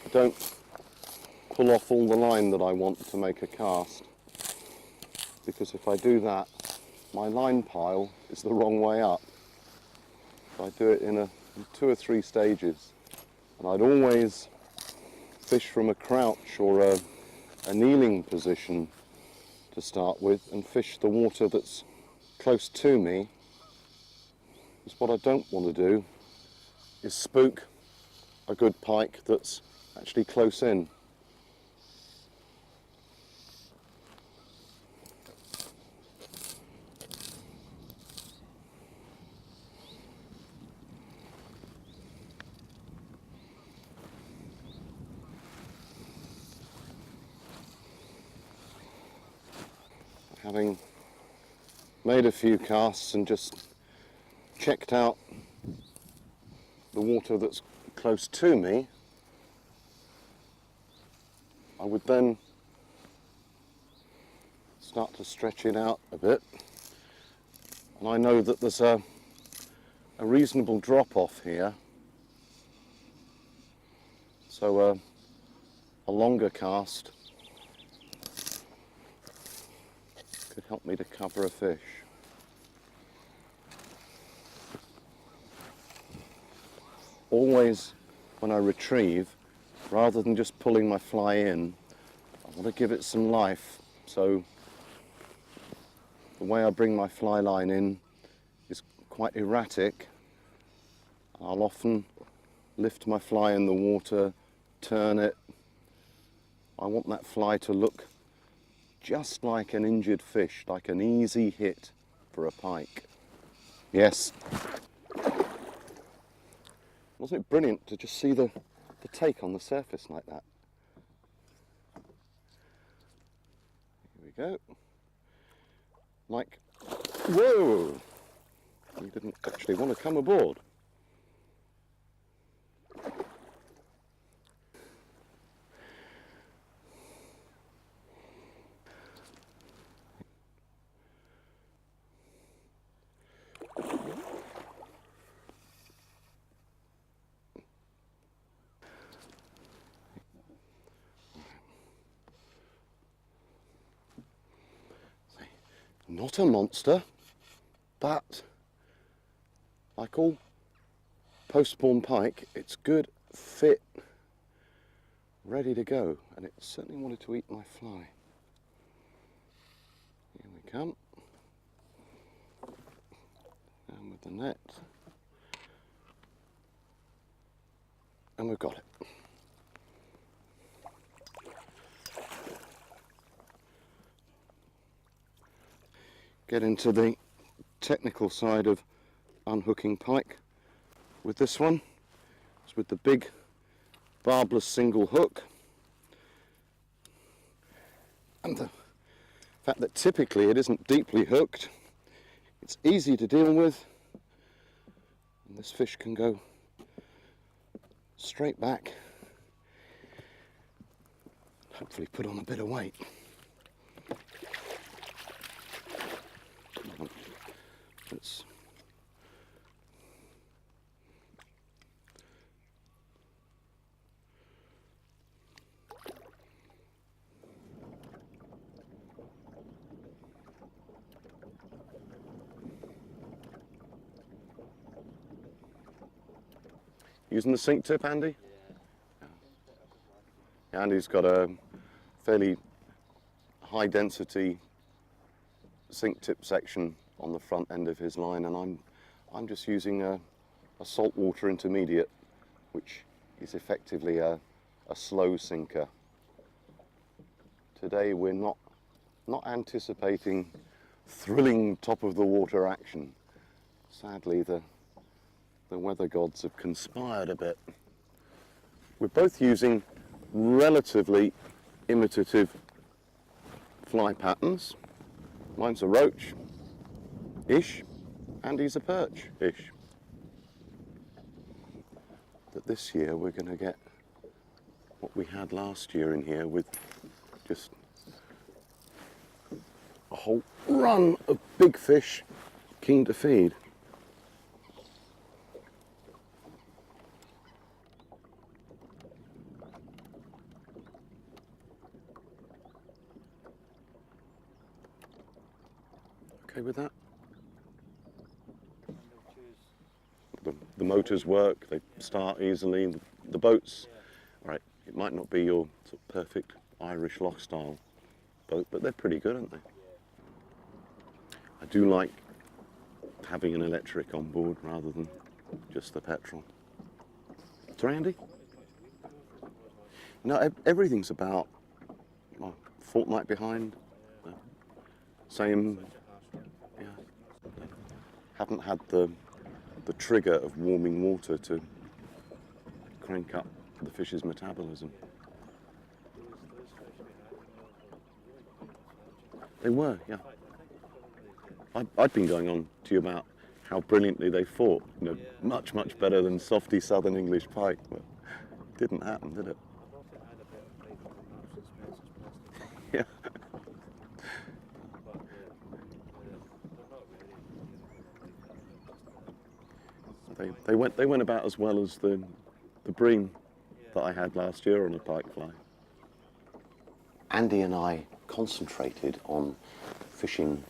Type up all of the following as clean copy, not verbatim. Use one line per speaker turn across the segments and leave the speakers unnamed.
I don't pull off all the line that I want to make a cast, because if I do that, my line pile is the wrong way up. So I do it in 2 or 3 stages, and I'd always fish from a crouch or a kneeling position to start with, and fish the water that's close to me, because what I don't want to do is spook a good pike that's actually close in. Having made a few casts and just checked out the water that's close to me, I would then start to stretch it out a bit, and I know that there's a reasonable drop off here, so a longer cast could help me to cover a fish. Always when I retrieve, rather than just pulling my fly in, I want to give it some life. So the way I bring my fly line in is quite erratic. I'll often lift my fly in the water, turn it. I want that fly to look just like an injured fish, like an easy hit for a pike. Yes. Wasn't it brilliant to just see the take on the surface like that? Here we go. Like, whoa! You didn't actually want to come aboard. Not a monster, but like all post-spawn pike, it's good, fit, ready to go, and it certainly wanted to eat my fly. Here we come. And with the net. And we've got it. Get into the technical side of unhooking pike with this one. It's with the big barbless single hook, and the fact that typically it isn't deeply hooked, it's easy to deal with, and this fish can go straight back, hopefully put on a bit of weight. It's using the sink tip, Andy? Yeah. Andy's got a fairly high density sink tip section on the front end of his line, and I'm just using a saltwater intermediate, which is effectively a slow sinker. Today we're not anticipating thrilling top of the water action. Sadly, the weather gods have conspired a bit. We're both using relatively imitative fly patterns. Mine's a roach-ish, Andy's a perch-ish. But this year we're going to get what we had last year in here, with just a whole run of big fish keen to feed. Okay with that? The motors work, they start easily, the boats, all right, it might not be your sort of perfect Irish loch style boat, but they're pretty good, aren't they? I do like having an electric on board rather than just the petrol. Sorry, Andy? No, everything's about a fortnight behind. Same, yeah. Haven't had the trigger of warming water to crank up the fish's metabolism. They were, yeah. I'd been going on to you about how brilliantly they fought, you know, much better than softy Southern English pike, but it didn't happen, did it? Yeah. They went about as well as the bream that I had last year on a pike fly. Andy and I concentrated on fishing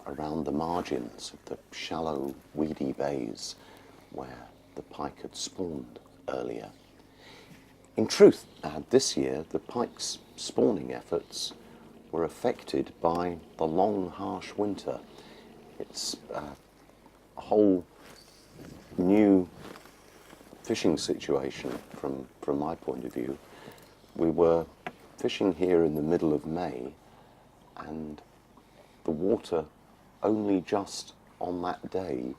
around the margins of the shallow, weedy bays where the pike had spawned earlier. In truth, this year the pike's spawning efforts were affected by the long, harsh winter. It's a whole new fishing situation from my point of view. We were fishing here in the middle of May, and the water only just on that day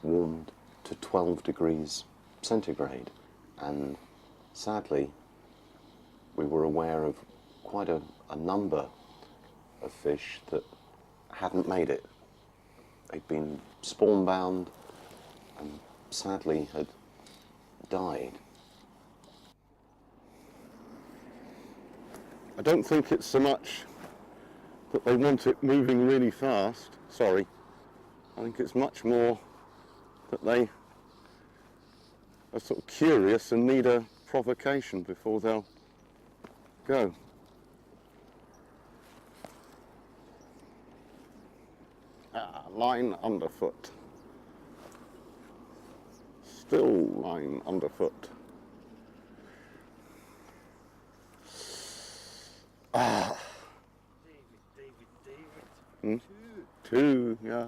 warmed to 12 degrees centigrade, and sadly we were aware of quite a number of fish that hadn't made it. They'd been spawn bound and sadly had died. I don't think it's so much that they want it moving really fast, sorry. I think it's much more that they are sort of curious and need a provocation before they'll go. Line underfoot. Still line underfoot. David. Two, yeah.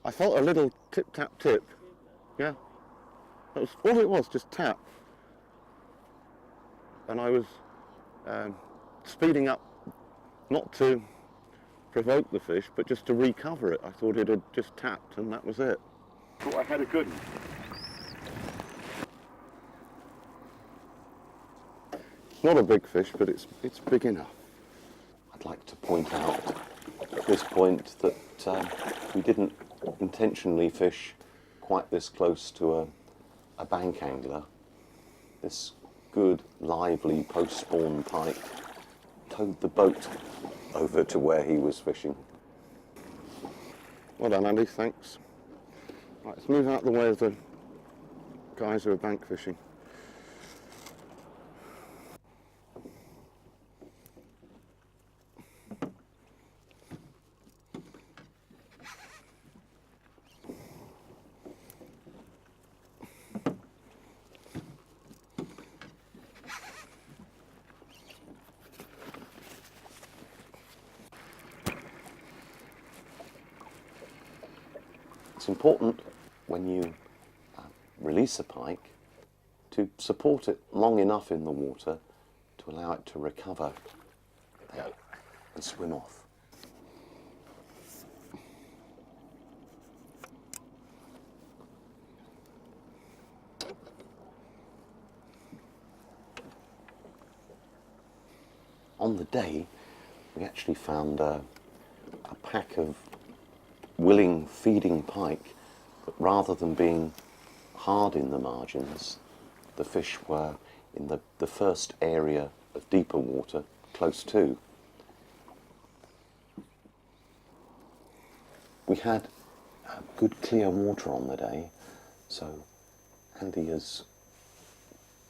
I felt a little tip. Yeah. That was all it was, just tap. And I was speeding up, not to provoke the fish, but just to recover it. I thought it had just tapped and that was it. Thought I had a good one. Not a big fish, but it's big enough. I'd like to point out at this point that we didn't intentionally fish quite this close to a bank angler. This good, lively post-spawn pike towed the boat over to where he was fishing. Well done, Andy, thanks. Right, let's move out of the way of the guys who are bank fishing. It's important when you release a pike to support it long enough in the water to allow it to recover and swim off. On the day, we actually found a pack of willing feeding pike, but rather than being hard in the margins, the fish were in the first area of deeper water, close to. We had good clear water on the day, so Andy has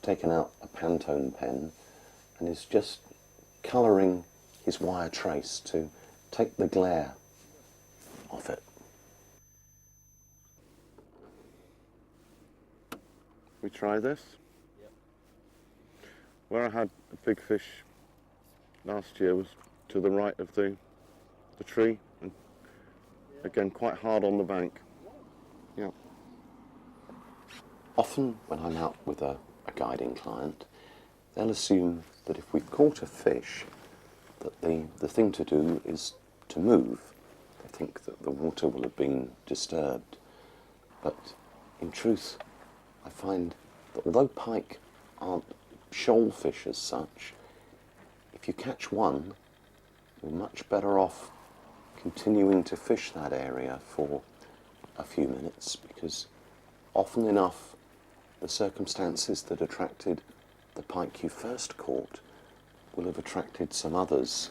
taken out a Pantone pen and is just colouring his wire trace to take the glare
of it.
We try this? Yep. Where I had a big fish last year was to the right of the tree, and again quite hard on the bank. Yeah.
Often when I'm out with a guiding client, they'll assume that if we've caught a fish, that the thing to do is to move. They think that the water will have been disturbed. But in truth, I find that although pike aren't shoal fish as such, if you catch one, you're much better off continuing to fish that area for a few minutes, because often enough the circumstances that attracted the pike you first caught will have attracted some others.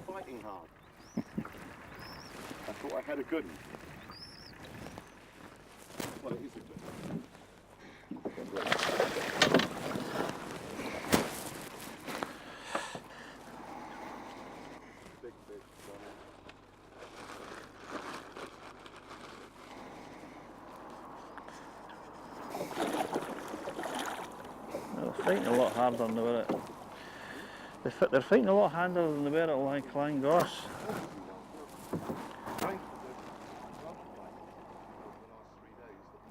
Fighting hard. I thought I had a good one. Well, it is a good one. Big fish.
They're fighting a lot harder than they were at. They're fighting a lot harder than they were at like Llangos.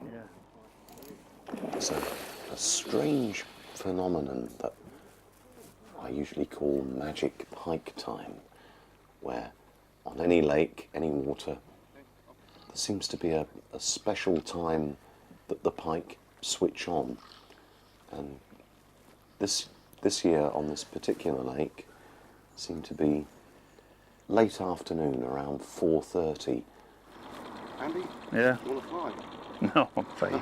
Yeah. It's a strange phenomenon that I usually call magic pike time, where on any lake, any water, there seems to be a special time that the pike switch on. And this year on this particular lake seemed to be late afternoon, around 4:30.
Andy?
Yeah.
You want to fly?
No, I'm fine.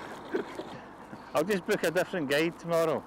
I'll just book a different guide tomorrow.